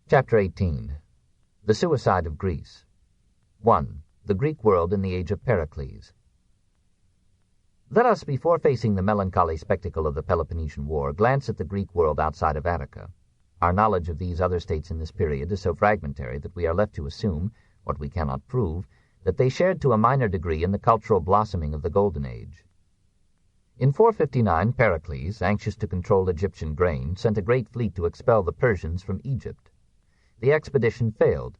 Chapter 18. The Suicide of Greece. 1. The Greek World in the Age of Pericles. Let us, before facing the melancholy spectacle of the Peloponnesian War, glance at the Greek world outside of Attica. Our knowledge of these other states in this period is so fragmentary that we are left to assume, what we cannot prove, that they shared to a minor degree in the cultural blossoming of the Golden Age. In 459, Pericles, anxious to control Egyptian grain, sent a great fleet to expel the Persians from Egypt. The expedition failed,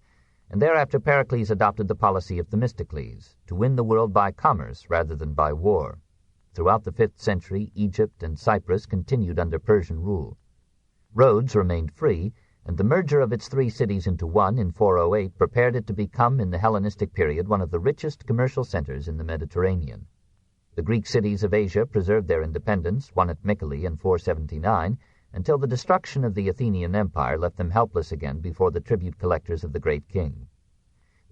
and thereafter Pericles adopted the policy of Themistocles, to win the world by commerce rather than by war. Throughout the 5th century, Egypt and Cyprus continued under Persian rule. Rhodes remained free, and the merger of its 3 cities into one in 408 prepared it to become in the Hellenistic period one of the richest commercial centers in the Mediterranean. The Greek cities of Asia preserved their independence, one at Mycale in 479, until the destruction of the Athenian Empire left them helpless again before the tribute collectors of the great king.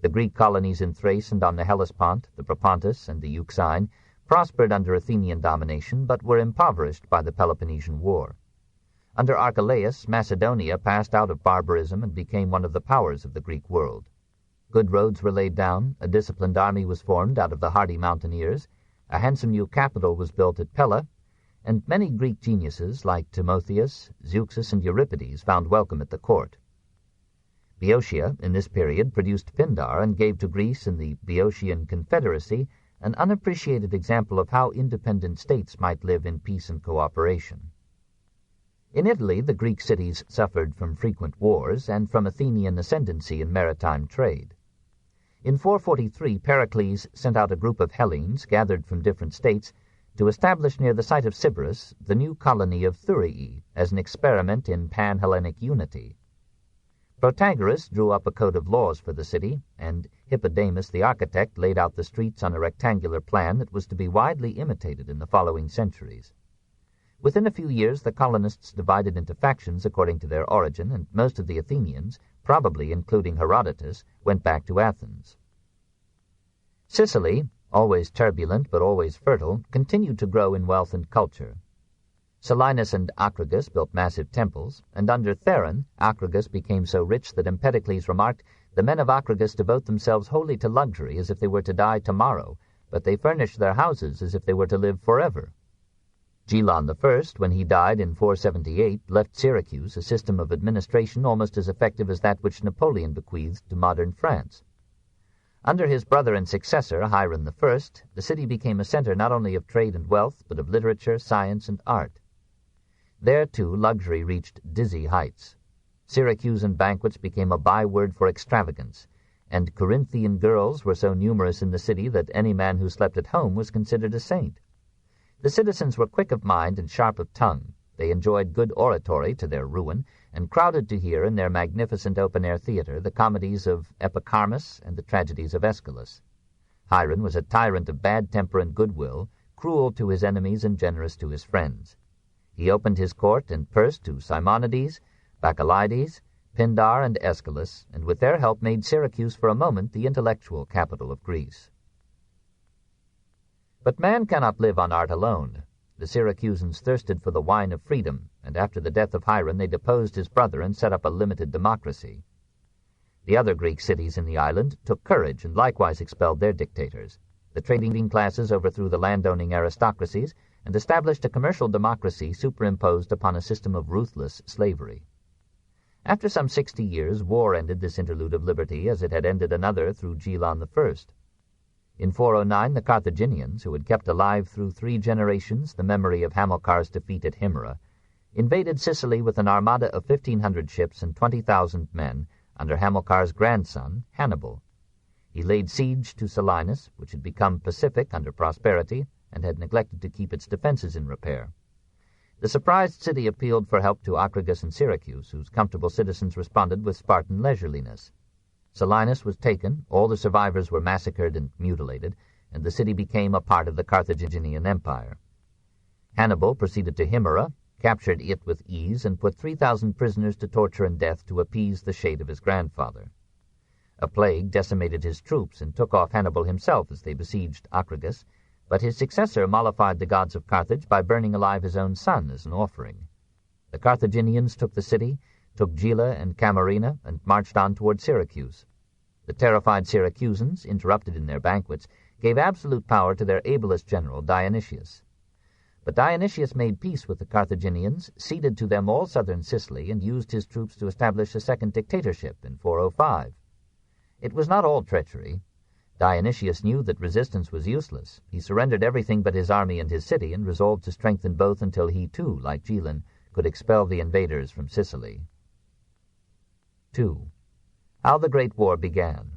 The Greek colonies in Thrace and on the Hellespont, the Propontis and the Euxine, prospered under Athenian domination but were impoverished by the Peloponnesian War. Under Archelaus, Macedonia passed out of barbarism and became one of the powers of the Greek world. Good roads were laid down, a disciplined army was formed out of the hardy mountaineers, a handsome new capital was built at Pella, and many Greek geniuses like Timotheus, Zeuxis, and Euripides found welcome at the court. Boeotia, in this period, produced Pindar and gave to Greece in the Boeotian Confederacy an unappreciated example of how independent states might live in peace and cooperation. In Italy, the Greek cities suffered from frequent wars and from Athenian ascendancy in maritime trade. In 443, Pericles sent out a group of Hellenes, gathered from different states, to establish near the site of Sybaris the new colony of Thurii as an experiment in pan-Hellenic unity. Protagoras drew up a code of laws for the city, and Hippodamus the architect laid out the streets on a rectangular plan that was to be widely imitated in the following centuries. Within a few years, the colonists divided into factions according to their origin, and most of the Athenians, probably including Herodotus, went back to Athens. Sicily, always turbulent but always fertile, continued to grow in wealth and culture. Silenus and Acragas built massive temples, and under Theron, Acragas became so rich that Empedocles remarked, "The men of Acragas devote themselves wholly to luxury as if they were to die tomorrow, but they furnish their houses as if they were to live forever." Gelon I, when he died in 478, left Syracuse, a system of administration almost as effective as that which Napoleon bequeathed to modern France. Under his brother and successor, Hiram I, the city became a center not only of trade and wealth, but of literature, science, and art. There, too, luxury reached dizzy heights. Syracusan banquets became a byword for extravagance, and Corinthian girls were so numerous in the city that any man who slept at home was considered a saint. The citizens were quick of mind and sharp of tongue. They enjoyed good oratory to their ruin, and crowded to hear in their magnificent open-air theater the comedies of Epicharmus and the tragedies of Aeschylus. Hiram was a tyrant of bad temper and goodwill, cruel to his enemies and generous to his friends. He opened his court and purse to Simonides, Bacchylides, Pindar, and Aeschylus, and with their help made Syracuse for a moment the intellectual capital of Greece. But man cannot live on art alone. The Syracusans thirsted for the wine of freedom, and after the death of Hiram they deposed his brother and set up a limited democracy. The other Greek cities in the island took courage and likewise expelled their dictators. The trading classes overthrew the landowning aristocracies and established a commercial democracy superimposed upon a system of ruthless slavery. After some 60 years, war ended this interlude of liberty as it had ended another through Gelon I. In 409, the Carthaginians, who had kept alive through 3 generations the memory of Hamilcar's defeat at Himera, invaded Sicily with an armada of 1,500 ships and 20,000 men under Hamilcar's grandson, Hannibal. He laid siege to Selinus, which had become pacific under prosperity and had neglected to keep its defenses in repair. The surprised city appealed for help to Acragas and Syracuse, whose comfortable citizens responded with Spartan leisureliness. Selinus was taken, all the survivors were massacred and mutilated, and the city became a part of the Carthaginian Empire. Hannibal proceeded to Himera, captured it with ease, and put 3,000 prisoners to torture and death to appease the shade of his grandfather. A plague decimated his troops and took off Hannibal himself as they besieged Acragas, but his successor mollified the gods of Carthage by burning alive his own son as an offering. The Carthaginians took the city, took Gela and Camarina, and marched on toward Syracuse. The terrified Syracusans, interrupted in their banquets, gave absolute power to their ablest general, Dionysius. But Dionysius made peace with the Carthaginians, ceded to them all southern Sicily, and used his troops to establish a second dictatorship in 405. It was not all treachery. Dionysius knew that resistance was useless. He surrendered everything but his army and his city, and resolved to strengthen both until he, too, like Gelen, could expel the invaders from Sicily. 2. How the Great War began.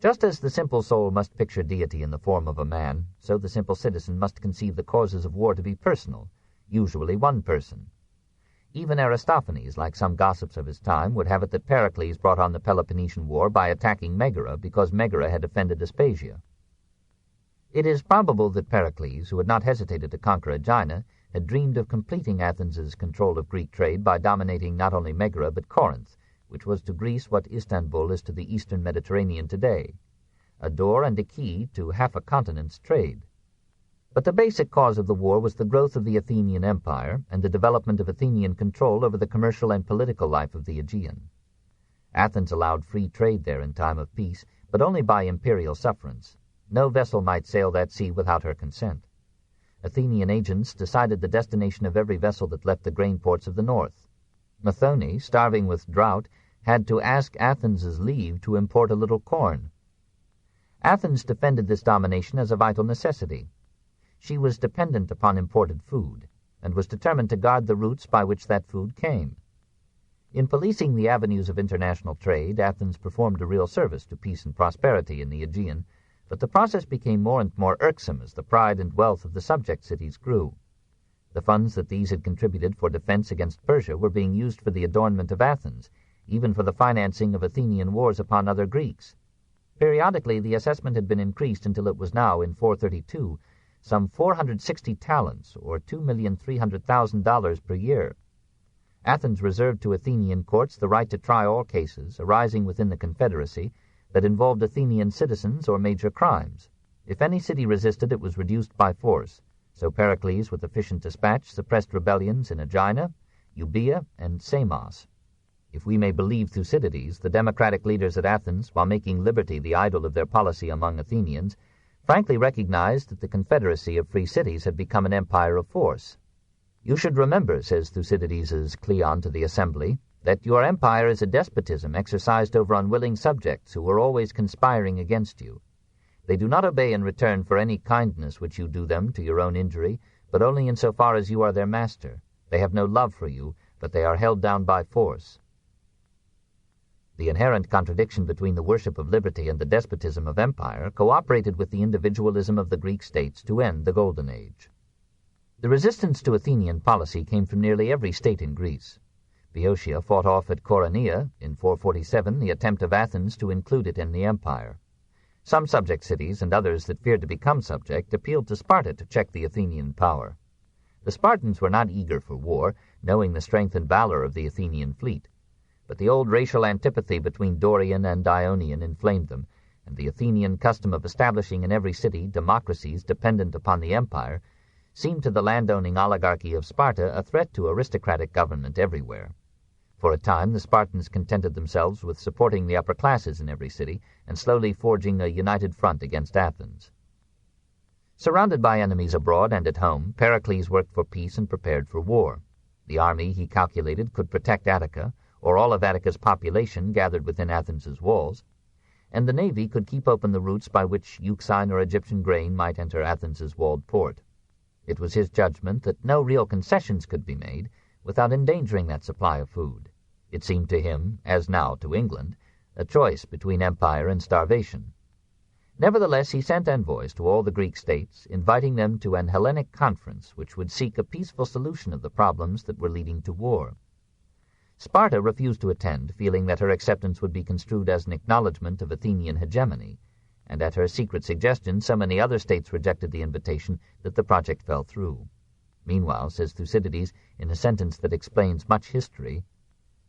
Just as the simple soul must picture deity in the form of a man, so the simple citizen must conceive the causes of war to be personal, usually one person. Even Aristophanes, like some gossips of his time, would have it that Pericles brought on the Peloponnesian War by attacking Megara because Megara had offended Aspasia. It is probable that Pericles, who had not hesitated to conquer Aegina, had dreamed of completing Athens's control of Greek trade by dominating not only Megara but Corinth, which was to Greece what Istanbul is to the eastern Mediterranean today, a door and a key to half a continent's trade. But the basic cause of the war was the growth of the Athenian Empire and the development of Athenian control over the commercial and political life of the Aegean. Athens allowed free trade there in time of peace, but only by imperial sufferance. No vessel might sail that sea without her consent. Athenian agents decided the destination of every vessel that left the grain ports of the north. Methone, starving with drought, had to ask Athens's leave to import a little corn. Athens defended this domination as a vital necessity. She was dependent upon imported food, and was determined to guard the routes by which that food came. In policing the avenues of international trade, Athens performed a real service to peace and prosperity in the Aegean, but the process became more and more irksome as the pride and wealth of the subject cities grew. The funds that these had contributed for defense against Persia were being used for the adornment of Athens, even for the financing of Athenian wars upon other Greeks. Periodically, the assessment had been increased until it was now, in 432, some 460 talents, or $2,300,000 per year. Athens reserved to Athenian courts the right to try all cases arising within the Confederacy that involved Athenian citizens or major crimes. If any city resisted, it was reduced by force, so Pericles, with efficient dispatch, suppressed rebellions in Aegina, Euboea, and Samos. If we may believe Thucydides, the democratic leaders at Athens, while making liberty the idol of their policy among Athenians, frankly recognized that the confederacy of free cities had become an empire of force. "You should remember," says Thucydides' Cleon to the assembly, "that your empire is a despotism exercised over unwilling subjects who are always conspiring against you. They do not obey in return for any kindness which you do them to your own injury, but only in so far as you are their master. They have no love for you, but they are held down by force." The inherent contradiction between the worship of liberty and the despotism of empire cooperated with the individualism of the Greek states to end the Golden Age. The resistance to Athenian policy came from nearly every state in Greece. Boeotia fought off at Coronea in 447 the attempt of Athens to include it in the empire. Some subject cities and others that feared to become subject appealed to Sparta to check the Athenian power. The Spartans were not eager for war, knowing the strength and valor of the Athenian fleet. But the old racial antipathy between Dorian and Ionian inflamed them, and the Athenian custom of establishing in every city democracies dependent upon the empire seemed to the landowning oligarchy of Sparta a threat to aristocratic government everywhere. For a time the Spartans contented themselves with supporting the upper classes in every city and slowly forging a united front against Athens. Surrounded by enemies abroad and at home, Pericles worked for peace and prepared for war. The army, he calculated, could protect Attica, or all of Attica's population gathered within Athens's walls, and the navy could keep open the routes by which Euxine or Egyptian grain might enter Athens's walled port. It was his judgment that no real concessions could be made without endangering that supply of food. It seemed to him, as now to England, a choice between empire and starvation. Nevertheless, he sent envoys to all the Greek states, inviting them to an Hellenic conference which would seek a peaceful solution of the problems that were leading to war. Sparta refused to attend, feeling that her acceptance would be construed as an acknowledgment of Athenian hegemony, and at her secret suggestion so many other states rejected the invitation that the project fell through. Meanwhile, says Thucydides, in a sentence that explains much history,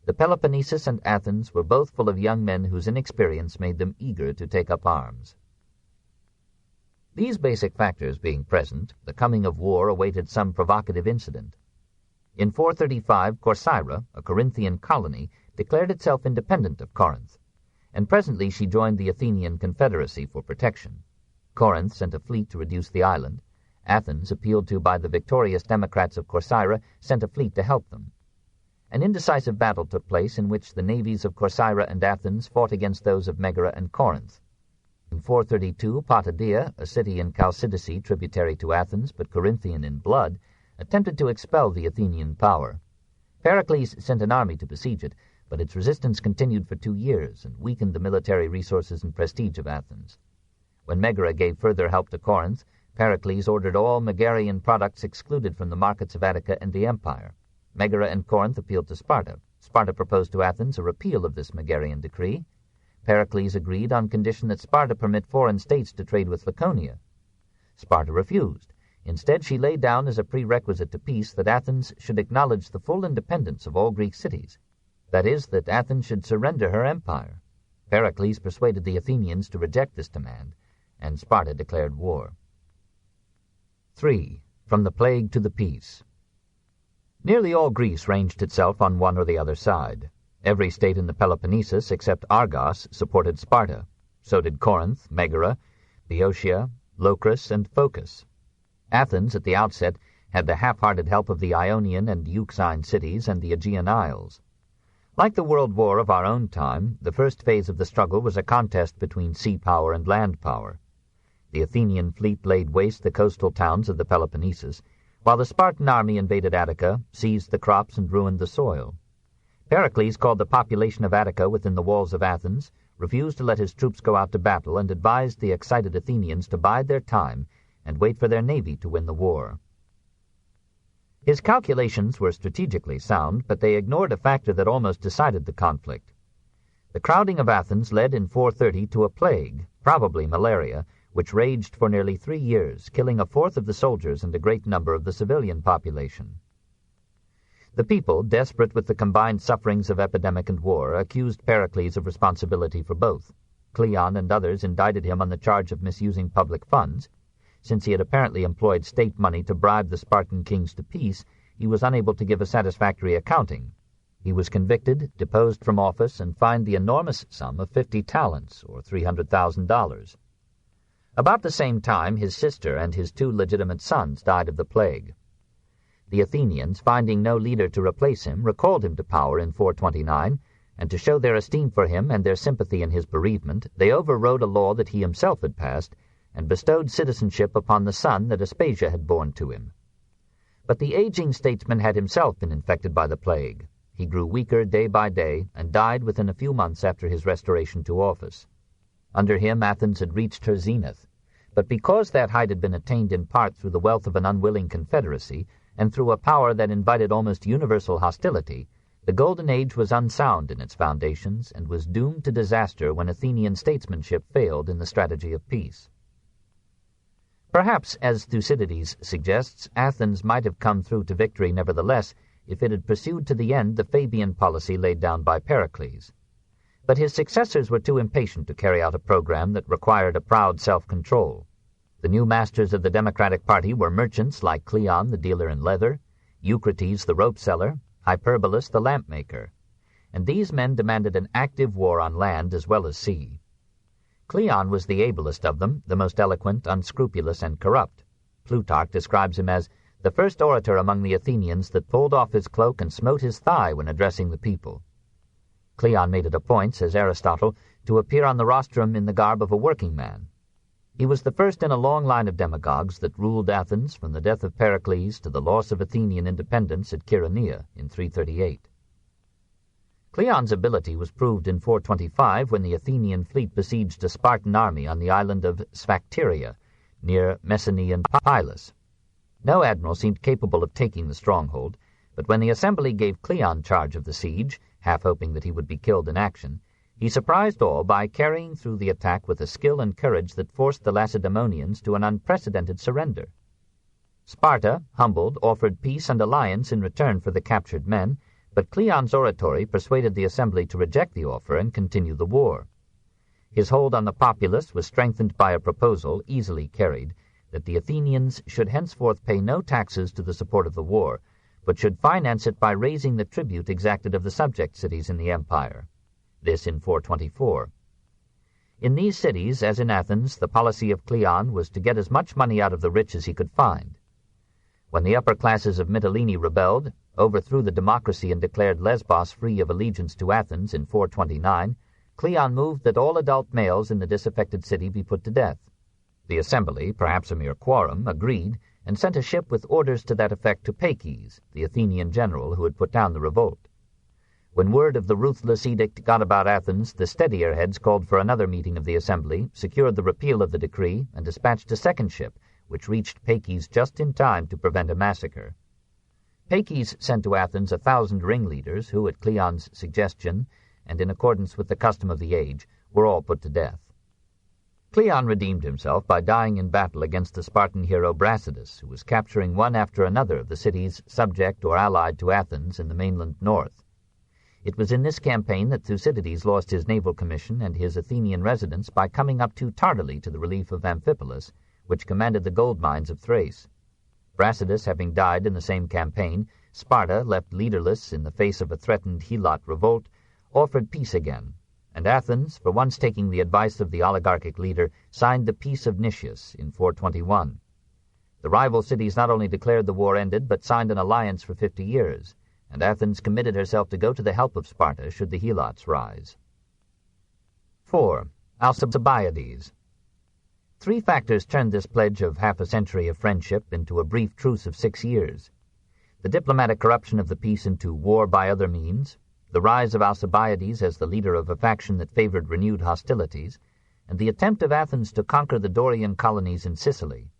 "The Peloponnesus and Athens were both full of young men whose inexperience made them eager to take up arms." These basic factors being present, the coming of war awaited some provocative incident. In 435, Corcyra, a Corinthian colony, declared itself independent of Corinth, and presently she joined the Athenian confederacy for protection. Corinth sent a fleet to reduce the island. Athens, appealed to by the victorious democrats of Corcyra, sent a fleet to help them. An indecisive battle took place in which the navies of Corcyra and Athens fought against those of Megara and Corinth. In 432, Potidaea, a city in Chalcidice tributary to Athens but Corinthian in blood, attempted to expel the Athenian power. Pericles sent an army to besiege it, but its resistance continued for 2 years and weakened the military resources and prestige of Athens. When Megara gave further help to Corinth, Pericles ordered all Megarian products excluded from the markets of Attica and the empire. Megara and Corinth appealed to Sparta. Sparta proposed to Athens a repeal of this Megarian decree. Pericles agreed on condition that Sparta permit foreign states to trade with Laconia. Sparta refused. Instead, she laid down as a prerequisite to peace that Athens should acknowledge the full independence of all Greek cities. That is, that Athens should surrender her empire. Pericles persuaded the Athenians to reject this demand, and Sparta declared war. 3. From the plague to the peace. Nearly all Greece ranged itself on one or the other side. Every state in the Peloponnesus except Argos supported Sparta. So did Corinth, Megara, Boeotia, Locris, and Phocis. Athens, at the outset, had the half-hearted help of the Ionian and Euxine cities and the Aegean Isles. Like the World War of our own time, the first phase of the struggle was a contest between sea power and land power. The Athenian fleet laid waste the coastal towns of the Peloponnesus, while the Spartan army invaded Attica, seized the crops, and ruined the soil. Pericles called the population of Attica within the walls of Athens, refused to let his troops go out to battle, and advised the excited Athenians to bide their time and wait for their navy to win the war. His calculations were strategically sound, but they ignored a factor that almost decided the conflict. The crowding of Athens led in 430 to a plague, probably malaria, which raged for nearly 3 years, killing a fourth of the soldiers and a great number of the civilian population. The people, desperate with the combined sufferings of epidemic and war, accused Pericles of responsibility for both. Cleon and others indicted him on the charge of misusing public funds. Since he had apparently employed state money to bribe the Spartan kings to peace, he was unable to give a satisfactory accounting. He was convicted, deposed from office, and fined the enormous sum of 50 talents, or $300,000. About the same time, his sister and his 2 legitimate sons died of the plague. The Athenians, finding no leader to replace him, recalled him to power in 429, and to show their esteem for him and their sympathy in his bereavement, they overrode a law that he himself had passed, and bestowed citizenship upon the son that Aspasia had borne to him. But the aging statesman had himself been infected by the plague. He grew weaker day by day, and died within a few months after his restoration to office. Under him Athens had reached her zenith, but because that height had been attained in part through the wealth of an unwilling confederacy, and through a power that invited almost universal hostility, the Golden Age was unsound in its foundations, and was doomed to disaster when Athenian statesmanship failed in the strategy of peace. Perhaps, as Thucydides suggests, Athens might have come through to victory nevertheless if it had pursued to the end the Fabian policy laid down by Pericles. But his successors were too impatient to carry out a program that required a proud self-control. The new masters of the Democratic Party were merchants like Cleon, the dealer in leather, Eucrates, the rope-seller, Hyperbolus, the lamp-maker, and these men demanded an active war on land as well as sea. Cleon was the ablest of them, the most eloquent, unscrupulous, and corrupt. Plutarch describes him as the first orator among the Athenians that pulled off his cloak and smote his thigh when addressing the people. Cleon made it a point, says Aristotle, to appear on the rostrum in the garb of a working man. He was the first in a long line of demagogues that ruled Athens from the death of Pericles to the loss of Athenian independence at Chaeronea in 338. Cleon's ability was proved in 425 when the Athenian fleet besieged a Spartan army on the island of Sphacteria, near Messene and Pylos. No admiral seemed capable of taking the stronghold, but when the assembly gave Cleon charge of the siege, half hoping that he would be killed in action, he surprised all by carrying through the attack with a skill and courage that forced the Lacedaemonians to an unprecedented surrender. Sparta, humbled, offered peace and alliance in return for the captured men, but Cleon's oratory persuaded the assembly to reject the offer and continue the war. His hold on the populace was strengthened by a proposal, easily carried, that the Athenians should henceforth pay no taxes to the support of the war, but should finance it by raising the tribute exacted of the subject cities in the empire. This in 424. In these cities, as in Athens, the policy of Cleon was to get as much money out of the rich as he could find. When the upper classes of Mytilene rebelled, overthrew the democracy and declared Lesbos free of allegiance to Athens in 429, Cleon moved that all adult males in the disaffected city be put to death. The assembly, perhaps a mere quorum, agreed, and sent a ship with orders to that effect to Pericles, the Athenian general who had put down the revolt. When word of the ruthless edict got about Athens, the steadier heads called for another meeting of the assembly, secured the repeal of the decree, and dispatched a second ship, which reached Pericles just in time to prevent a massacre. Pericles sent to Athens 1,000 ringleaders who, at Cleon's suggestion, and in accordance with the custom of the age, were all put to death. Cleon redeemed himself by dying in battle against the Spartan hero Brasidas, who was capturing one after another of the cities subject or allied to Athens in the mainland north. It was in this campaign that Thucydides lost his naval commission and his Athenian residence by coming up too tardily to the relief of Amphipolis, which commanded the gold mines of Thrace. Brasidas having died in the same campaign, Sparta, left leaderless in the face of a threatened Helot revolt, offered peace again, and Athens, for once taking the advice of the oligarchic leader, signed the Peace of Nicias in 421. The rival cities not only declared the war ended, but signed an alliance for 50 years, and Athens committed herself to go to the help of Sparta should the Helots rise. 4. Alcibiades. 3 factors turned this pledge of half a century of friendship into a brief truce of 6 years. The diplomatic corruption of the peace into war by other means, the rise of Alcibiades as the leader of a faction that favored renewed hostilities, and the attempt of Athens to conquer the Dorian colonies in Sicily.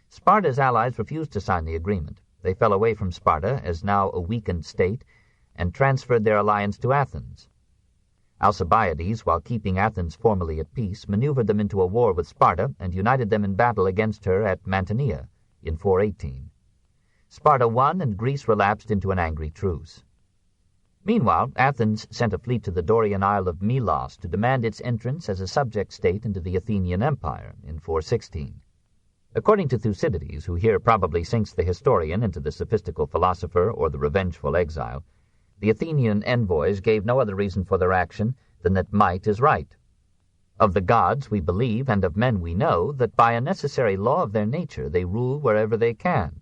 Sparta's allies refused to sign the agreement. They fell away from Sparta, as now a weakened state, and transferred their alliance to Athens. Alcibiades, while keeping Athens formally at peace, maneuvered them into a war with Sparta and united them in battle against her at Mantinea in 418. Sparta won, and Greece relapsed into an angry truce. Meanwhile, Athens sent a fleet to the Dorian isle of Melos to demand its entrance as a subject state into the Athenian Empire in 416. According to Thucydides, who here probably sinks the historian into the sophistical philosopher or the revengeful exile, the Athenian envoys gave no other reason for their action than that might is right. Of the gods we believe, and of men we know, that by a necessary law of their nature they rule wherever they can.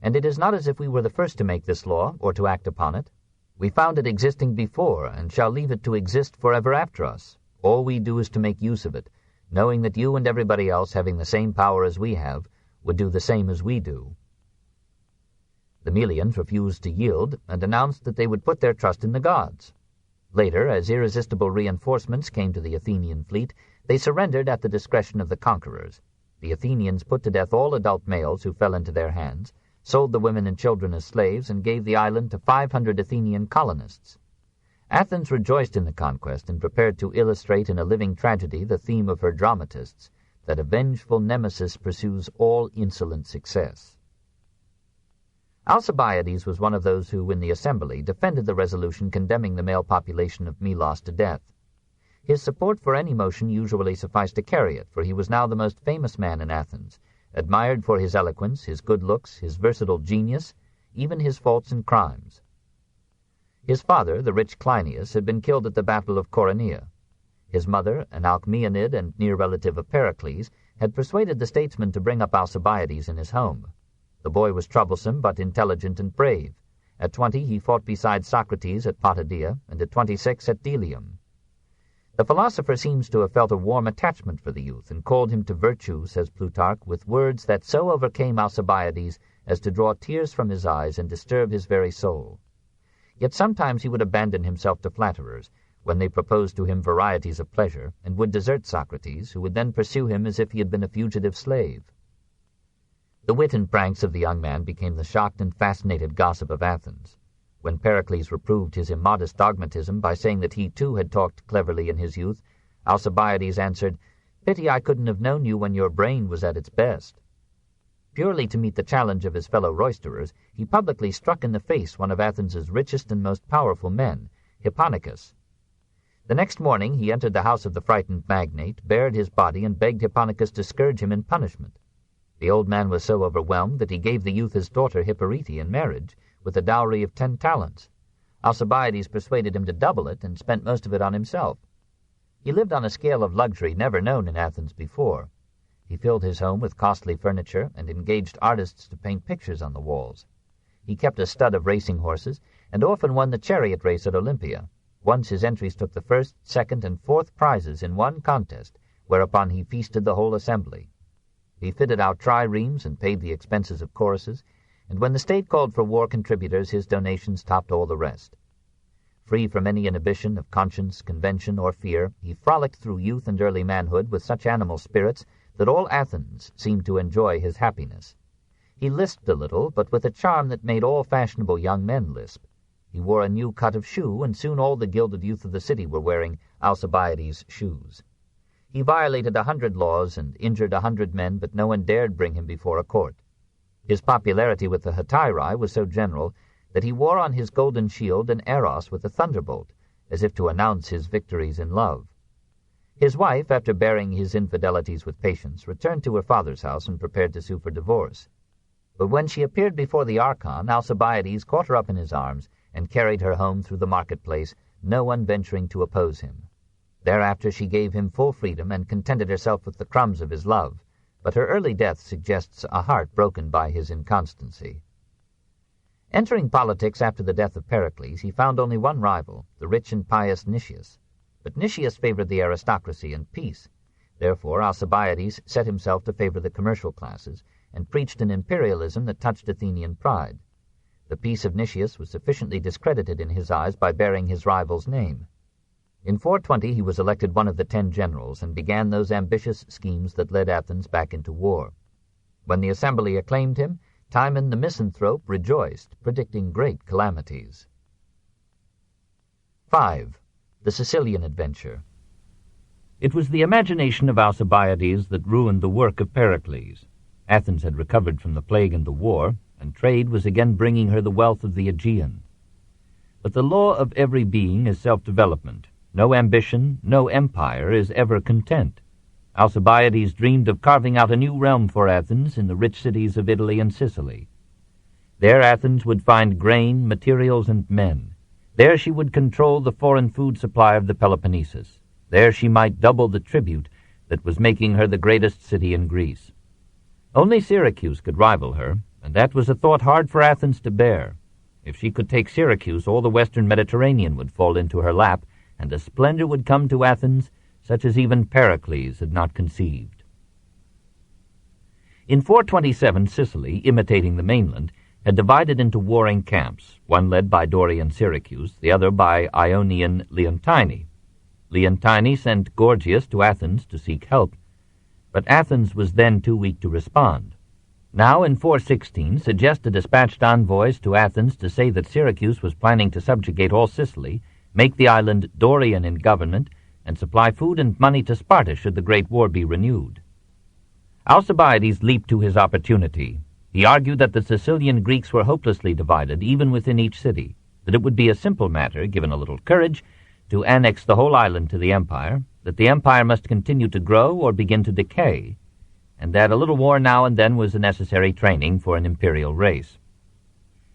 And it is not as if we were the first to make this law, or to act upon it. We found it existing before, and shall leave it to exist forever after us. All we do is to make use of it, knowing that you and everybody else, having the same power as we have, would do the same as we do. The Melians refused to yield, and announced that they would put their trust in the gods. Later, as irresistible reinforcements came to the Athenian fleet, they surrendered at the discretion of the conquerors. The Athenians put to death all adult males who fell into their hands, sold the women and children as slaves, and gave the island to 500 Athenian colonists. Athens rejoiced in the conquest and prepared to illustrate in a living tragedy the theme of her dramatists, that a vengeful nemesis pursues all insolent success. Alcibiades was one of those who, in the assembly, defended the resolution condemning the male population of Melos to death. His support for any motion usually sufficed to carry it, for he was now the most famous man in Athens, admired for his eloquence, his good looks, his versatile genius, even his faults and crimes. His father, the rich Cleinias, had been killed at the Battle of Coronea. His mother, an Alcmaeonid and near relative of Pericles, had persuaded the statesman to bring up Alcibiades in his home. The boy was troublesome but intelligent and brave. At 20 he fought beside Socrates at Potidaea, and at 26 at Delium. The philosopher seems to have felt a warm attachment for the youth, and called him to virtue, says Plutarch, with words that so overcame Alcibiades as to draw tears from his eyes and disturb his very soul. Yet sometimes he would abandon himself to flatterers, when they proposed to him varieties of pleasure, and would desert Socrates, who would then pursue him as if he had been a fugitive slave. The wit and pranks of the young man became the shocked and fascinated gossip of Athens. When Pericles reproved his immodest dogmatism by saying that he too had talked cleverly in his youth, Alcibiades answered, "Pity I couldn't have known you when your brain was at its best." Purely to meet the challenge of his fellow roisterers, he publicly struck in the face one of Athens's richest and most powerful men, Hipponicus. The next morning he entered the house of the frightened magnate, bared his body, and begged Hipponicus to scourge him in punishment. The old man was so overwhelmed that he gave the youth his daughter Hipparete in marriage, with a dowry of 10 talents. Alcibiades persuaded him to double it and spent most of it on himself. He lived on a scale of luxury never known in Athens before. He filled his home with costly furniture and engaged artists to paint pictures on the walls. He kept a stud of racing horses and often won the chariot race at Olympia. Once his entries took the first, second, and fourth prizes in one contest, whereupon he feasted the whole assembly. He fitted out triremes and paid the expenses of choruses, and when the state called for war contributors, his donations topped all the rest. Free from any inhibition of conscience, convention, or fear, he frolicked through youth and early manhood with such animal spirits that all Athens seemed to enjoy his happiness. He lisped a little, but with a charm that made all fashionable young men lisp. He wore a new cut of shoe, and soon all the gilded youth of the city were wearing Alcibiades' shoes. He violated 100 laws and injured 100 men, but no one dared bring him before a court. His popularity with the Hetairae was so general that he wore on his golden shield an Eros with a thunderbolt, as if to announce his victories in love. His wife, after bearing his infidelities with patience, returned to her father's house and prepared to sue for divorce. But when she appeared before the Archon, Alcibiades caught her up in his arms and carried her home through the marketplace, no one venturing to oppose him. Thereafter she gave him full freedom and contented herself with the crumbs of his love, but her early death suggests a heart broken by his inconstancy. Entering politics after the death of Pericles, he found only one rival, the rich and pious Nicias. But Nicias favored the aristocracy and peace. Therefore Alcibiades set himself to favor the commercial classes and preached an imperialism that touched Athenian pride. The peace of Nicias was sufficiently discredited in his eyes by bearing his rival's name. In 420 he was elected one of the 10 generals and began those ambitious schemes that led Athens back into war. When the assembly acclaimed him, Timon the misanthrope rejoiced, predicting great calamities. 5. The Sicilian Adventure. It was the imagination of Alcibiades that ruined the work of Pericles. Athens had recovered from the plague and the war, and trade was again bringing her the wealth of the Aegean. But the law of every being is self-development. No ambition, no empire is ever content. Alcibiades dreamed of carving out a new realm for Athens in the rich cities of Italy and Sicily. There Athens would find grain, materials, and men. There she would control the foreign food supply of the Peloponnesus. There she might double the tribute that was making her the greatest city in Greece. Only Syracuse could rival her, and that was a thought hard for Athens to bear. If she could take Syracuse, all the western Mediterranean would fall into her lap, and a splendor would come to Athens such as even Pericles had not conceived. In 427, Sicily, imitating the mainland, had divided into warring camps, one led by Dorian Syracuse, the other by Ionian Leontini. Leontini sent Gorgias to Athens to seek help, but Athens was then too weak to respond. Now, in 416, Segesta dispatched envoys to Athens to say that Syracuse was planning to subjugate all Sicily, make the island Dorian in government, and supply food and money to Sparta should the great war be renewed. Alcibiades leaped to his opportunity. He argued that the Sicilian Greeks were hopelessly divided, even within each city, that it would be a simple matter, given a little courage, to annex the whole island to the empire, that the empire must continue to grow or begin to decay, and that a little war now and then was a necessary training for an imperial race.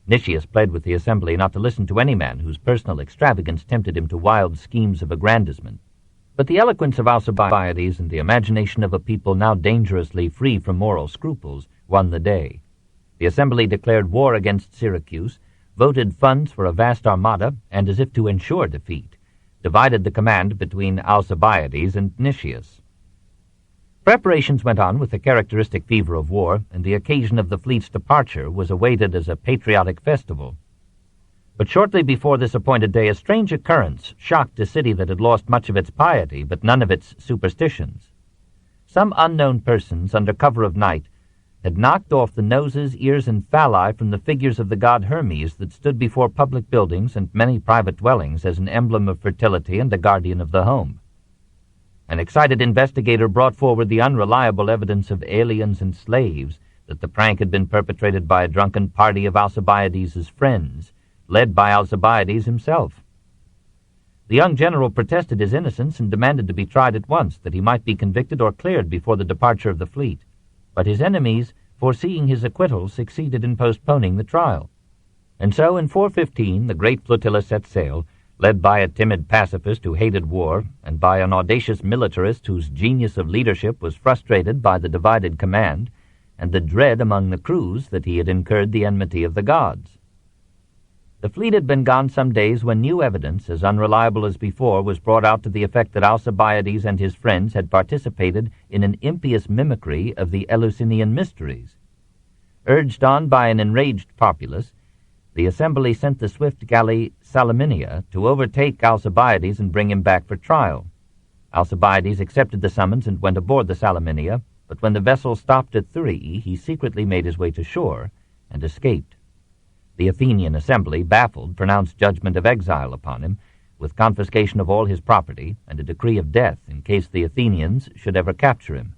Nicias pled with the assembly not to listen to any man whose personal extravagance tempted him to wild schemes of aggrandizement. But the eloquence of Alcibiades and the imagination of a people now dangerously free from moral scruples won the day. The assembly declared war against Syracuse, voted funds for a vast armada, and, as if to ensure defeat, divided the command between Alcibiades and Nicias. Preparations went on with the characteristic fever of war, and the occasion of the fleet's departure was awaited as a patriotic festival. But shortly before this appointed day, a strange occurrence shocked a city that had lost much of its piety, but none of its superstitions. Some unknown persons, under cover of night, had knocked off the noses, ears, and phalli from the figures of the god Hermes that stood before public buildings and many private dwellings as an emblem of fertility and a guardian of the home. An excited investigator brought forward the unreliable evidence of aliens and slaves that the prank had been perpetrated by a drunken party of Alcibiades' friends, led by Alcibiades himself. The young general protested his innocence and demanded to be tried at once, that he might be convicted or cleared before the departure of the fleet. But his enemies, foreseeing his acquittal, succeeded in postponing the trial. And so in 415 the great flotilla set sail, led by a timid pacifist who hated war, and by an audacious militarist whose genius of leadership was frustrated by the divided command, and the dread among the crews that he had incurred the enmity of the gods. The fleet had been gone some days when new evidence, as unreliable as before, was brought out to the effect that Alcibiades and his friends had participated in an impious mimicry of the Eleusinian mysteries. Urged on by an enraged populace, the assembly sent the swift galley Salaminia to overtake Alcibiades and bring him back for trial. Alcibiades accepted the summons and went aboard the Salaminia, but when the vessel stopped at Thurii, he secretly made his way to shore and escaped. The Athenian assembly, baffled, pronounced judgment of exile upon him, with confiscation of all his property and a decree of death in case the Athenians should ever capture him.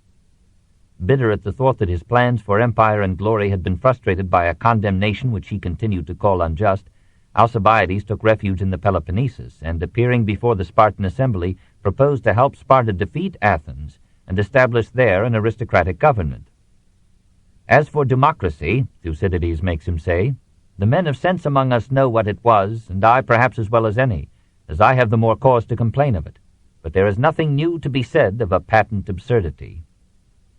Bitter at the thought that his plans for empire and glory had been frustrated by a condemnation which he continued to call unjust, Alcibiades took refuge in the Peloponnesus, and, appearing before the Spartan assembly, proposed to help Sparta defeat Athens and establish there an aristocratic government. As for democracy, Thucydides makes him say, the men of sense among us know what it was, and I perhaps as well as any, as I have the more cause to complain of it. But there is nothing new to be said of a patent absurdity.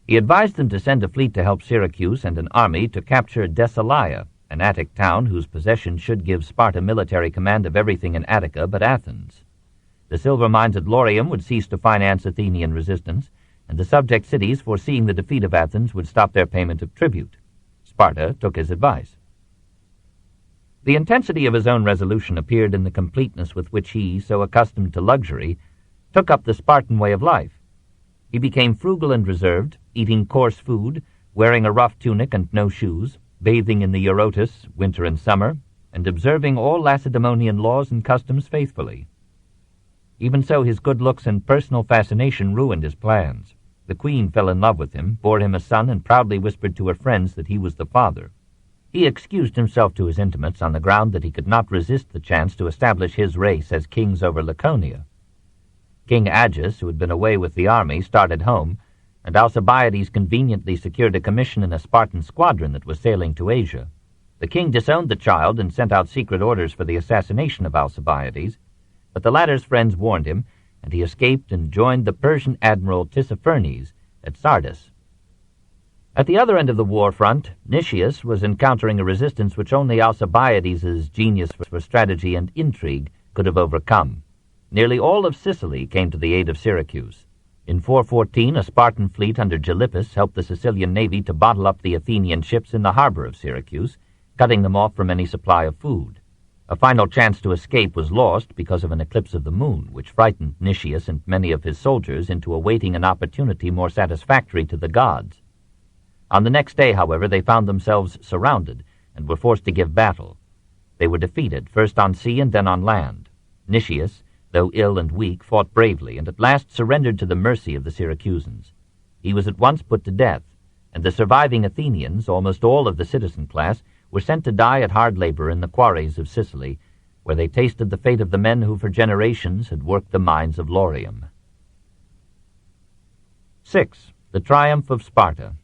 He advised them to send a fleet to help Syracuse and an army to capture Decelia, an Attic town whose possession should give Sparta military command of everything in Attica but Athens. The silver mines at Laurium would cease to finance Athenian resistance, and the subject cities, foreseeing the defeat of Athens, would stop their payment of tribute. Sparta took his advice. The intensity of his own resolution appeared in the completeness with which he, so accustomed to luxury, took up the Spartan way of life. He became frugal and reserved, eating coarse food, wearing a rough tunic and no shoes, bathing in the Eurotas, winter and summer, and observing all Lacedaemonian laws and customs faithfully. Even so, his good looks and personal fascination ruined his plans. The queen fell in love with him, bore him a son, and proudly whispered to her friends that he was the father. He excused himself to his intimates on the ground that he could not resist the chance to establish his race as kings over Laconia. King Agis, who had been away with the army, started home, and Alcibiades conveniently secured a commission in a Spartan squadron that was sailing to Asia. The king disowned the child and sent out secret orders for the assassination of Alcibiades, but the latter's friends warned him, and he escaped and joined the Persian admiral Tissaphernes at Sardis. At the other end of the war front, Nicias was encountering a resistance which only Alcibiades' genius for strategy and intrigue could have overcome. Nearly all of Sicily came to the aid of Syracuse. In 414, a Spartan fleet under Gylippus helped the Sicilian navy to bottle up the Athenian ships in the harbor of Syracuse, cutting them off from any supply of food. A final chance to escape was lost because of an eclipse of the moon, which frightened Nicias and many of his soldiers into awaiting an opportunity more satisfactory to the gods. On the next day, however, they found themselves surrounded and were forced to give battle. They were defeated, first on sea and then on land. Nicias, though ill and weak, fought bravely and at last surrendered to the mercy of the Syracusans. He was at once put to death, and the surviving Athenians, almost all of the citizen class, were sent to die at hard labor in the quarries of Sicily, where they tasted the fate of the men who for generations had worked the mines of Laurium. 6. The Triumph of Sparta.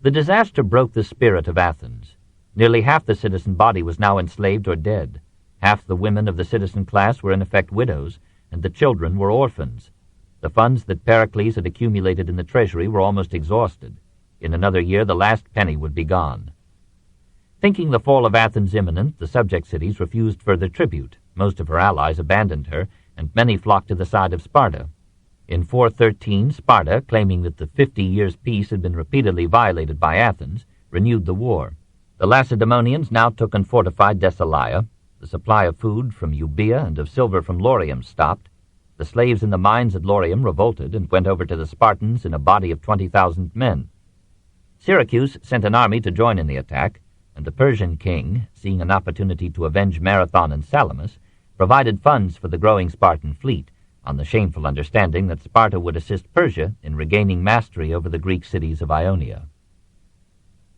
The disaster broke the spirit of Athens. Nearly half the citizen body was now enslaved or dead. Half the women of the citizen class were in effect widows, and the children were orphans. The funds that Pericles had accumulated in the treasury were almost exhausted. In another year the last penny would be gone. Thinking the fall of Athens imminent, the subject cities refused further tribute. Most of her allies abandoned her, and many flocked to the side of Sparta. In 413, Sparta, claiming that the 50 years' peace had been repeatedly violated by Athens, renewed the war. The Lacedaemonians now took and fortified Decelia. The supply of food from Euboea and of silver from Laurium stopped. The slaves in the mines at Laurium revolted and went over to the Spartans in a body of 20,000 men. Syracuse sent an army to join in the attack, and the Persian king, seeing an opportunity to avenge Marathon and Salamis, provided funds for the growing Spartan fleet, on the shameful understanding that Sparta would assist Persia in regaining mastery over the Greek cities of Ionia.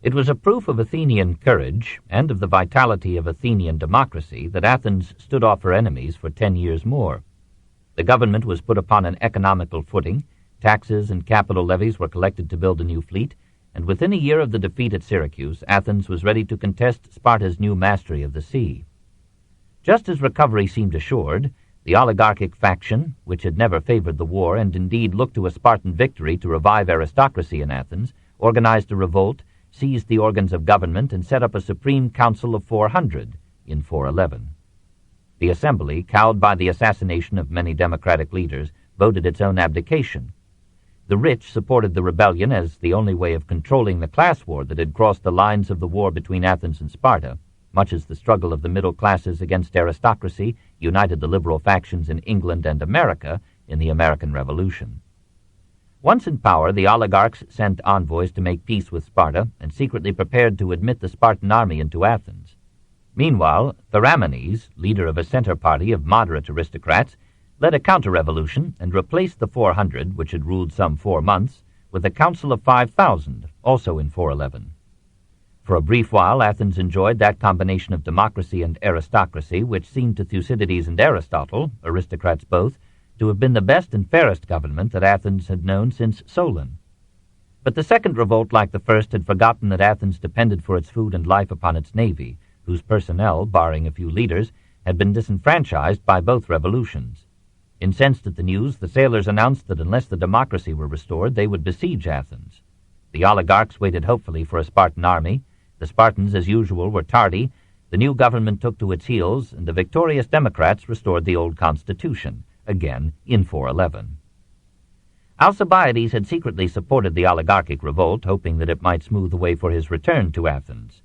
It was a proof of Athenian courage and of the vitality of Athenian democracy that Athens stood off her enemies for 10 years more. The government was put upon an economical footing, taxes and capital levies were collected to build a new fleet, and within a year of the defeat at Syracuse, Athens was ready to contest Sparta's new mastery of the sea. Just as recovery seemed assured, the oligarchic faction, which had never favored the war and indeed looked to a Spartan victory to revive aristocracy in Athens, organized a revolt, seized the organs of government, and set up a Supreme Council of 400 in 411. The assembly, cowed by the assassination of many democratic leaders, voted its own abdication. The rich supported the rebellion as the only way of controlling the class war that had crossed the lines of the war between Athens and Sparta, much as the struggle of the middle classes against aristocracy united the liberal factions in England and America in the American Revolution. Once in power, the oligarchs sent envoys to make peace with Sparta and secretly prepared to admit the Spartan army into Athens. Meanwhile, Theramenes, leader of a center party of moderate aristocrats, led a counter-revolution and replaced the 400, which had ruled some 4 months, with a council of 5,000, also in 411. For a brief while, Athens enjoyed that combination of democracy and aristocracy which seemed to Thucydides and Aristotle, aristocrats both, to have been the best and fairest government that Athens had known since Solon. But the second revolt, like the first, had forgotten that Athens depended for its food and life upon its navy, whose personnel, barring a few leaders, had been disenfranchised by both revolutions. Incensed at the news, the sailors announced that unless the democracy were restored, they would besiege Athens. The oligarchs waited hopefully for a Spartan army. The Spartans, as usual, were tardy. The new government took to its heels, and the victorious Democrats restored the old constitution, again in 411. Alcibiades had secretly supported the oligarchic revolt, hoping that it might smooth the way for his return to Athens.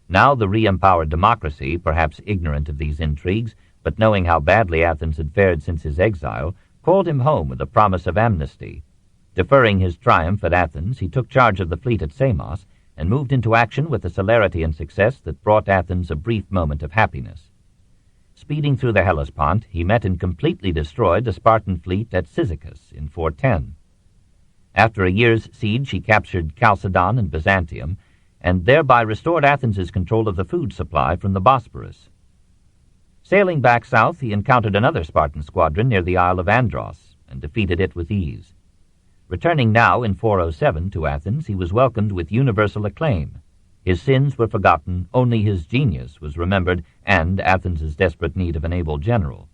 Now the re-empowered democracy, perhaps ignorant of these intrigues, but knowing how badly Athens had fared since his exile, called him home with a promise of amnesty. Deferring his triumph at Athens, he took charge of the fleet at Samos and moved into action with a celerity and success that brought Athens a brief moment of happiness. Speeding through the Hellespont, he met and completely destroyed the Spartan fleet at Cyzicus in 410. After a year's siege, he captured Chalcedon and Byzantium, and thereby restored Athens' control of the food supply from the Bosporus. Sailing back south, he encountered another Spartan squadron near the Isle of Andros, and defeated it with ease. Returning now in 407 to Athens, he was welcomed with universal acclaim. His sins were forgotten, only his genius was remembered, and Athens' desperate need of an able general.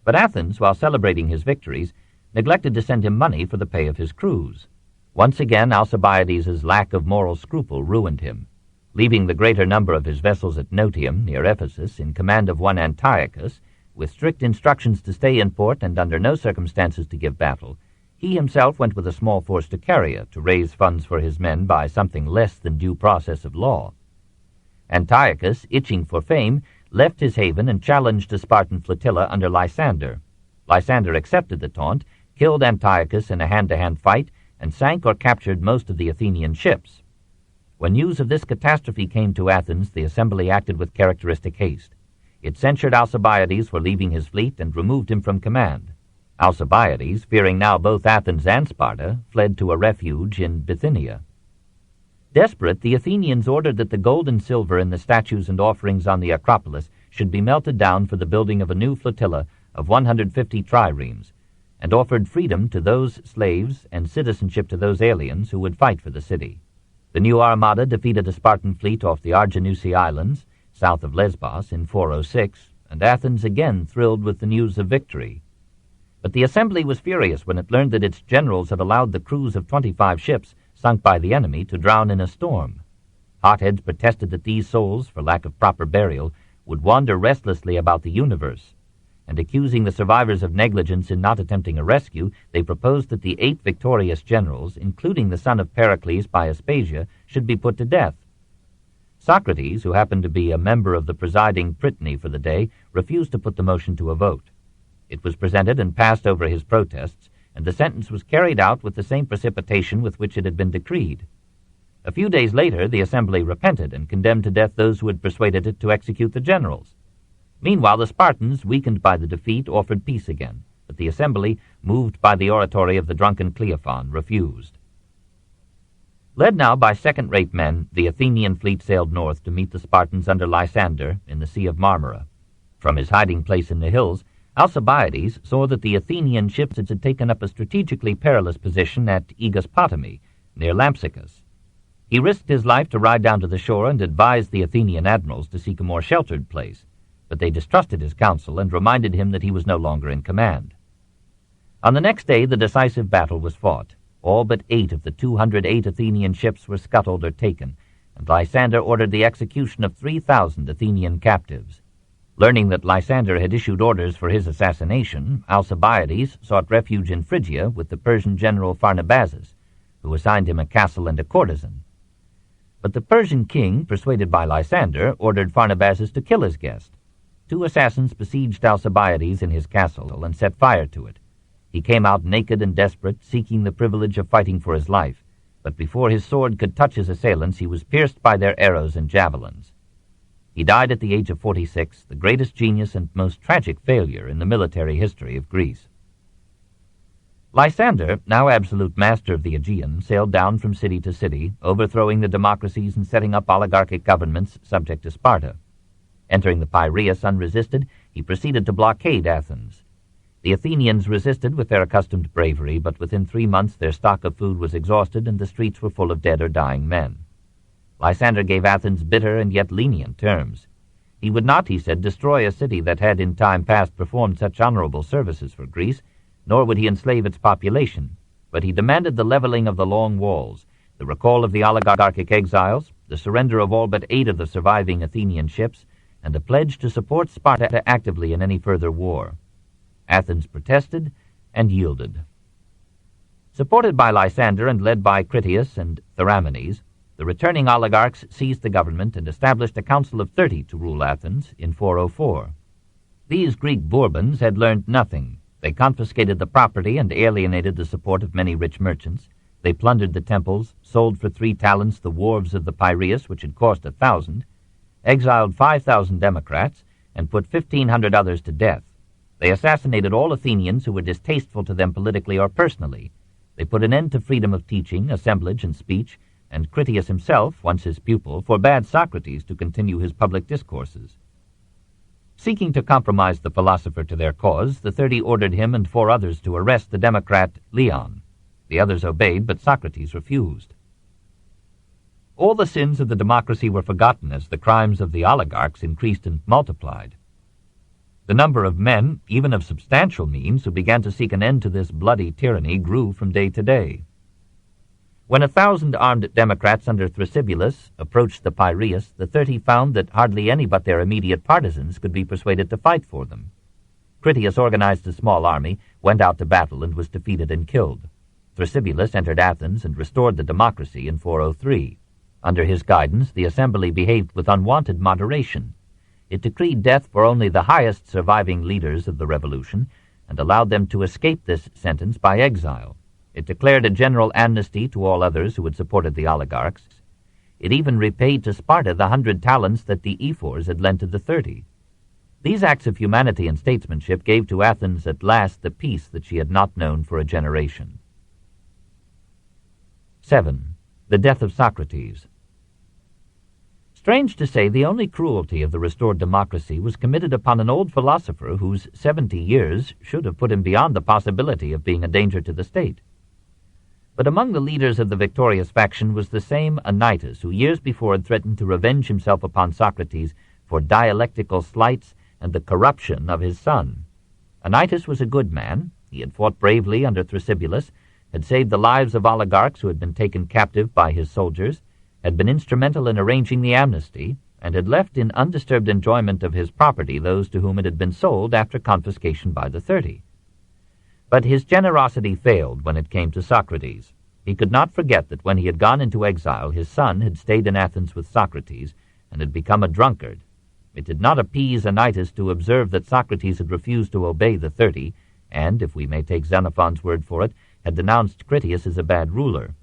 But Athens, while celebrating his victories, neglected to send him money for the pay of his crews. Once again, Alcibiades' lack of moral scruple ruined him. Leaving the greater number of his vessels at Notium, near Ephesus, in command of one Antiochus, with strict instructions to stay in port and under no circumstances to give battle, he himself went with a small force to Caria to raise funds for his men by something less than due process of law. Antiochus, itching for fame, left his haven and challenged a Spartan flotilla under Lysander. Lysander accepted the taunt, killed Antiochus in a hand-to-hand fight, and sank or captured most of the Athenian ships. When news of this catastrophe came to Athens, the assembly acted with characteristic haste. It censured Alcibiades for leaving his fleet and removed him from command. Alcibiades, fearing now both Athens and Sparta, fled to a refuge in Bithynia. Desperate, the Athenians ordered that the gold and silver in the statues and offerings on the Acropolis should be melted down for the building of a new flotilla of 150 triremes, and offered freedom to those slaves and citizenship to those aliens who would fight for the city. The new armada defeated a Spartan fleet off the Arginusi Islands, south of Lesbos, in 406, and Athens again thrilled with the news of victory. But the assembly was furious when it learned that its generals had allowed the crews of 25 ships sunk by the enemy to drown in a storm. Hotheads protested that these souls, for lack of proper burial, would wander restlessly about the universe, and accusing the survivors of negligence in not attempting a rescue, they proposed that the 8 victorious generals, including the son of Pericles by Aspasia, should be put to death. Socrates, who happened to be a member of the presiding prytany for the day, refused to put the motion to a vote. It was presented and passed over his protests, and the sentence was carried out with the same precipitation with which it had been decreed. A few days later, the assembly repented and condemned to death those who had persuaded it to execute the generals. Meanwhile, the Spartans, weakened by the defeat, offered peace again, but the assembly, moved by the oratory of the drunken Cleophon, refused. Led now by second-rate men, the Athenian fleet sailed north to meet the Spartans under Lysander in the Sea of Marmara. From his hiding place in the hills, Alcibiades saw that the Athenian ships had taken up a strategically perilous position at Aegospotami, near Lampsacus. He risked his life to ride down to the shore and advise the Athenian admirals to seek a more sheltered place, but they distrusted his counsel and reminded him that he was no longer in command. On the next day the decisive battle was fought. All but 8 of the 208 Athenian ships were scuttled or taken, and Lysander ordered the execution of 3,000 Athenian captives. Learning that Lysander had issued orders for his assassination, Alcibiades sought refuge in Phrygia with the Persian general Pharnabazus, who assigned him a castle and a courtesan. But the Persian king, persuaded by Lysander, ordered Pharnabazus to kill his guest. 2 assassins besieged Alcibiades in his castle and set fire to it. He came out naked and desperate, seeking the privilege of fighting for his life, but before his sword could touch his assailants, he was pierced by their arrows and javelins. He died at the age of 46, the greatest genius and most tragic failure in the military history of Greece. Lysander, now absolute master of the Aegean, sailed down from city to city, overthrowing the democracies and setting up oligarchic governments subject to Sparta. Entering the Piraeus unresisted, he proceeded to blockade Athens. The Athenians resisted with their accustomed bravery, but within 3 months their stock of food was exhausted and the streets were full of dead or dying men. Lysander gave Athens bitter and yet lenient terms. He would not, he said, destroy a city that had in time past performed such honorable services for Greece, nor would he enslave its population, but he demanded the leveling of the long walls, the recall of the oligarchic exiles, the surrender of all but 8 of the surviving Athenian ships, and a pledge to support Sparta actively in any further war. Athens protested and yielded. Supported by Lysander and led by Critias and Theramenes, the returning oligarchs seized the government and established a council of 30 to rule Athens in 404. These Greek Bourbons had learned nothing. They confiscated the property and alienated the support of many rich merchants. They plundered the temples, sold for 3 talents the wharves of the Piraeus, which had cost 1,000, exiled 5,000 democrats, and put 1,500 others to death. They assassinated all Athenians who were distasteful to them politically or personally. They put an end to freedom of teaching, assemblage, and speech, and Critias himself, once his pupil, forbade Socrates to continue his public discourses. Seeking to compromise the philosopher to their cause, the 30 ordered him and 4 others to arrest the democrat Leon. The others obeyed, but Socrates refused. All the sins of the democracy were forgotten as the crimes of the oligarchs increased and multiplied. The number of men, even of substantial means, who began to seek an end to this bloody tyranny grew from day to day. When 1,000 armed democrats under Thucydides approached the Piraeus, the 30 found that hardly any but their immediate partisans could be persuaded to fight for them. Critias organized a small army, went out to battle, and was defeated and killed. Thucydides entered Athens and restored the democracy in 403. Under his guidance, the assembly behaved with unwonted moderation. It decreed death for only the highest surviving leaders of the revolution and allowed them to escape this sentence by exile. It declared a general amnesty to all others who had supported the oligarchs. It even repaid to Sparta the 100 talents that the ephors had lent to the 30. These acts of humanity and statesmanship gave to Athens at last the peace that she had not known for a generation. 7. The death of Socrates. Strange to say, the only cruelty of the restored democracy was committed upon an old philosopher whose 70 years should have put him beyond the possibility of being a danger to the state. But among the leaders of the victorious faction was the same Anytus who years before had threatened to revenge himself upon Socrates for dialectical slights and the corruption of his son. Anytus was a good man. He had fought bravely under Thucydides, had saved the lives of oligarchs who had been taken captive by his soldiers, had been instrumental in arranging the amnesty, and had left in undisturbed enjoyment of his property those to whom it had been sold after confiscation by the 30. But his generosity failed when it came to Socrates. He could not forget that when he had gone into exile, his son had stayed in Athens with Socrates and had become a drunkard. It did not appease Anytus to observe that Socrates had refused to obey the 30, and, if we may take Xenophon's word for it, had denounced Critias as a bad ruler.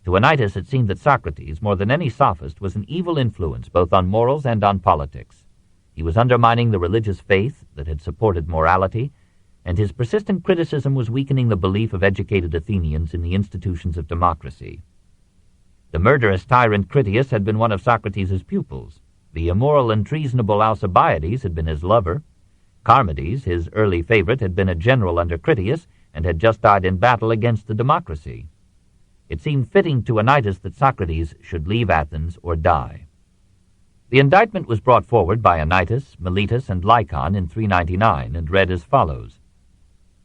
To Anytus it seemed that Socrates, more than any sophist, was an evil influence both on morals and on politics. He was undermining the religious faith that had supported morality, and his persistent criticism was weakening the belief of educated Athenians in the institutions of democracy. The murderous tyrant Critias had been one of Socrates' pupils. The immoral and treasonable Alcibiades had been his lover. Charmides, his early favorite, had been a general under Critias and had just died in battle against the democracy. it seemed fitting to Anytus that Socrates should leave Athens or die. The indictment was brought forward by Anytus, Miletus, and Lycon in 399 and read as follows.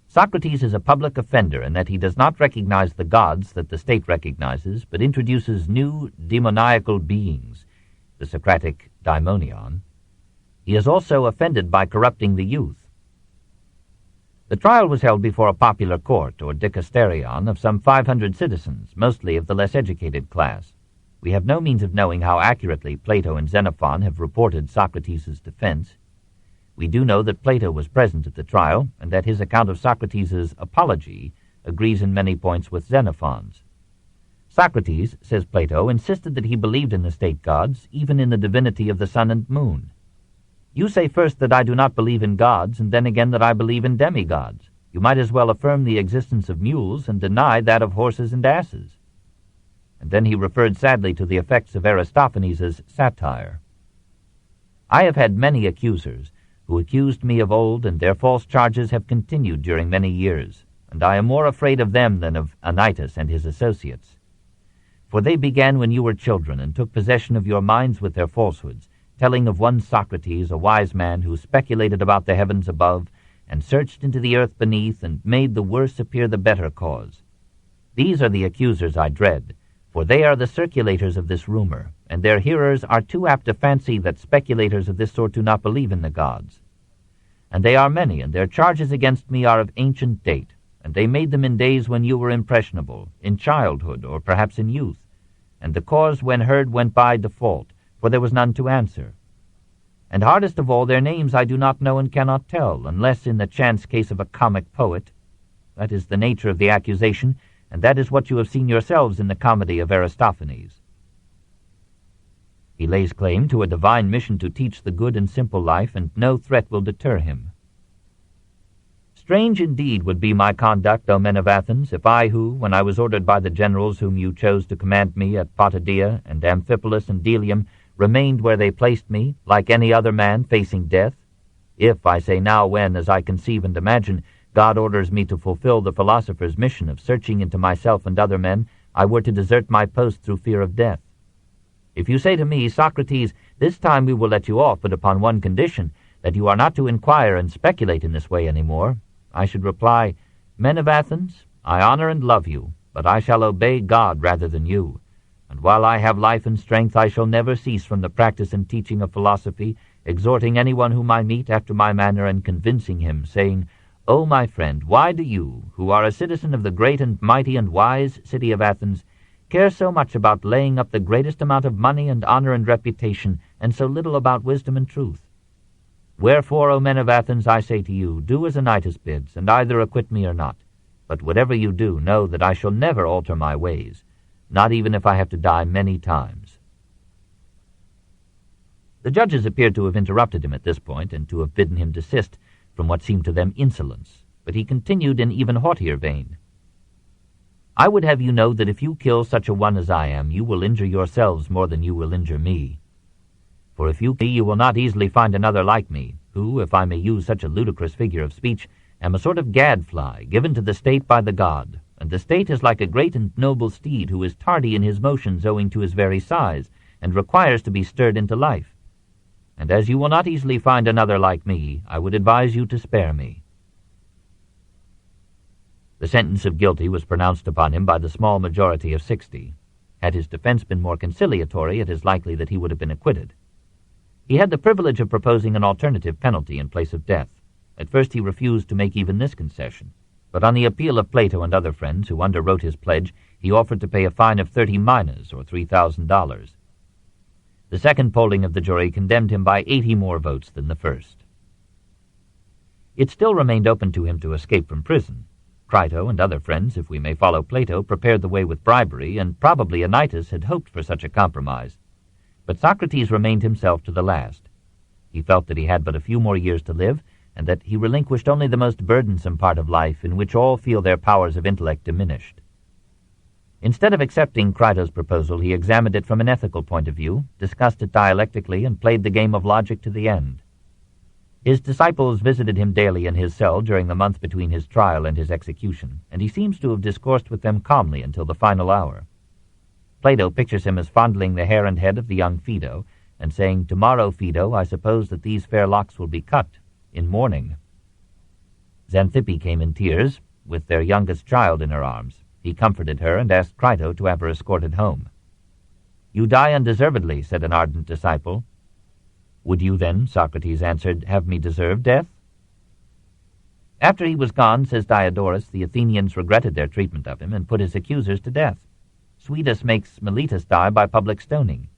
Socrates is a public offender in that he does not recognize the gods that the state recognizes, but introduces new demoniacal beings, the Socratic daimonion. He is also offended by corrupting the youth. The trial was held before a popular court, or dikasterion, of some 500 citizens, mostly of the less educated class. We have no means of knowing how accurately Plato and Xenophon have reported Socrates' defense. We do know that Plato was present at the trial, and that his account of Socrates' apology agrees in many points with Xenophon's. Socrates, says Plato, insisted that he believed in the state gods, even in the divinity of the sun and moon. You say first that I do not believe in gods, and then again that I believe in demigods. You might as well affirm the existence of mules and deny that of horses and asses. And then he referred sadly to the effects of Aristophanes' satire. I have had many accusers, who accused me of old, and their false charges have continued during many years, and I am more afraid of them than of Anytus and his associates. For they began when you were children, and took possession of your minds with their falsehoods, telling of one Socrates, a wise man, who speculated about the heavens above, and searched into the earth beneath, and made the worse appear the better cause. These are the accusers I dread, for they are the circulators of this rumor, and their hearers are too apt to fancy that speculators of this sort do not believe in the gods. And they are many, and their charges against me are of ancient date, and they made them in days when you were impressionable, in childhood, or perhaps in youth, and the cause when heard went by default, for there was none to answer. And hardest of all, their names I do not know and cannot tell, unless in the chance case of a comic poet. That is the nature of the accusation, and that is what you have seen yourselves in the comedy of Aristophanes. He lays claim to a divine mission to teach the good and simple life, and no threat will deter him. Strange indeed would be my conduct, O men of Athens, if I who, when I was ordered by the generals whom you chose to command me at Potidaea and Amphipolis and Delium, remained where they placed me, like any other man facing death. If, I say now, when, as I conceive and imagine, God orders me to fulfill the philosopher's mission of searching into myself and other men, I were to desert my post through fear of death. If you say to me, Socrates, this time we will let you off, but upon one condition, that you are not to inquire and speculate in this way any more, I should reply, Men of Athens, I honor and love you, but I shall obey God rather than you. And while I have life and strength, I shall never cease from the practice and teaching of philosophy, exhorting anyone whom I meet after my manner and convincing him, saying, O my friend, why do you, who are a citizen of the great and mighty and wise city of Athens, care so much about laying up the greatest amount of money and honor and reputation, and so little about wisdom and truth? Wherefore, O men of Athens, I say to you, do as Anytus bids, and either acquit me or not. But whatever you do, know that I shall never alter my ways, not even if I have to die many times. The judges appeared to have interrupted him at this point, and to have bidden him desist from what seemed to them insolence, but he continued in even haughtier vein. I would have you know that if you kill such a one as I am, you will injure yourselves more than you will injure me. For if you kill me, you will not easily find another like me, who, if I may use such a ludicrous figure of speech, am a sort of gadfly, given to the state by the god, and the state is like a great and noble steed who is tardy in his motions owing to his very size, and requires to be stirred into life. And as you will not easily find another like me, I would advise you to spare me. The sentence of guilty was pronounced upon him by the small majority of 60. Had his defense been more conciliatory, it is likely that he would have been acquitted. He had the privilege of proposing an alternative penalty in place of death. At first he refused to make even this concession, but on the appeal of Plato and other friends who underwrote his pledge, he offered to pay a fine of 30 minas, or $3,000. The second polling of the jury condemned him by 80 more votes than the first. It still remained open to him to escape from prison. Crito and other friends, if we may follow Plato, prepared the way with bribery, and probably Anytus had hoped for such a compromise. But Socrates remained himself to the last. He felt that he had but a few more years to live, and that he relinquished only the most burdensome part of life, in which all feel their powers of intellect diminished. Instead of accepting Crito's proposal, he examined it from an ethical point of view, discussed it dialectically, and played the game of logic to the end. His disciples visited him daily in his cell during the month between his trial and his execution, and he seems to have discoursed with them calmly until the final hour. Plato pictures him as fondling the hair and head of the young Phaedo, and saying, "Tomorrow, Phaedo, I suppose that these fair locks will be cut, in mourning." Xanthippe came in tears, with their youngest child in her arms. He comforted her and asked Crito to have her escorted home. "You die undeservedly," said an ardent disciple. "Would you then," Socrates answered, "have me deserve death?" After he was gone, says Diodorus, the Athenians regretted their treatment of him and put his accusers to death. Suidas makes Meletus die by public stoning.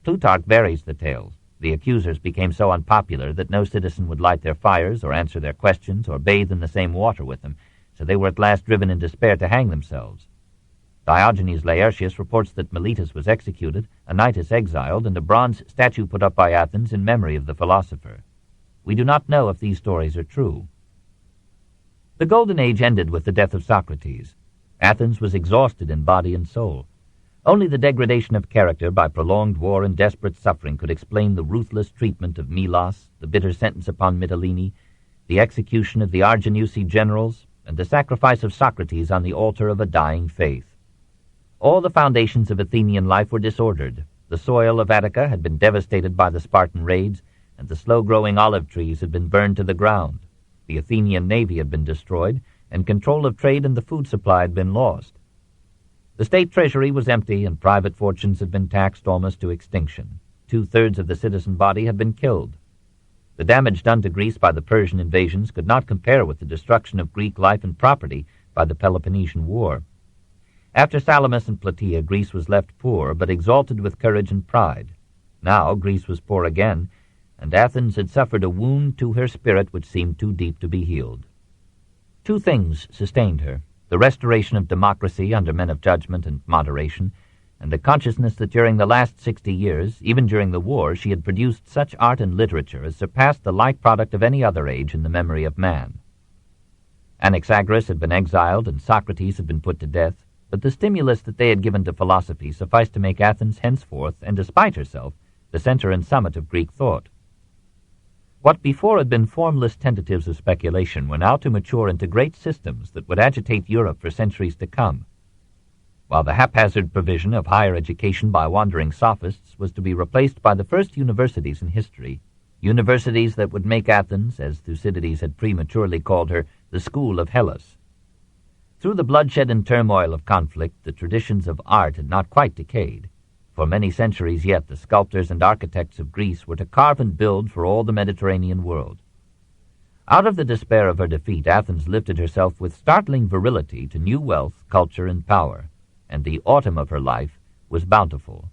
Plutarch varies the tales. The accusers became so unpopular that no citizen would light their fires or answer their questions or bathe in the same water with them, so they were at last driven in despair to hang themselves. Diogenes Laertius reports that Meletus was executed, Anytus exiled, and a bronze statue put up by Athens in memory of the philosopher. We do not know if these stories are true. The Golden Age ended with the death of Socrates. Athens was exhausted in body and soul. Only the degradation of character by prolonged war and desperate suffering could explain the ruthless treatment of Melas, the bitter sentence upon Mitylene, the execution of the Arginusi generals, and the sacrifice of Socrates on the altar of a dying faith. All the foundations of Athenian life were disordered. The soil of Attica had been devastated by the Spartan raids, and the slow-growing olive trees had been burned to the ground. The Athenian navy had been destroyed, and control of trade and the food supply had been lost. The state treasury was empty, and private fortunes had been taxed almost to extinction. 2/3 of the citizen body had been killed. The damage done to Greece by the Persian invasions could not compare with the destruction of Greek life and property by the Peloponnesian War. After Salamis and Plataea, Greece was left poor, but exalted with courage and pride. Now Greece was poor again, and Athens had suffered a wound to her spirit which seemed too deep to be healed. Two things sustained her: the restoration of democracy under men of judgment and moderation, and the consciousness that during the last 60 years, even during the war, she had produced such art and literature as surpassed the like product of any other age in the memory of man. Anaxagoras had been exiled, and Socrates had been put to death, but the stimulus that they had given to philosophy sufficed to make Athens henceforth, and despite herself, the center and summit of Greek thought. What before had been formless tentatives of speculation were now to mature into great systems that would agitate Europe for centuries to come. While the haphazard provision of higher education by wandering sophists was to be replaced by the first universities in history, universities that would make Athens, as Thucydides had prematurely called her, the school of Hellas. Through the bloodshed and turmoil of conflict, the traditions of art had not quite decayed. For many centuries yet, the sculptors and architects of Greece were to carve and build for all the Mediterranean world. Out of the despair of her defeat, Athens lifted herself with startling virility to new wealth, culture, and power, and the autumn of her life was bountiful.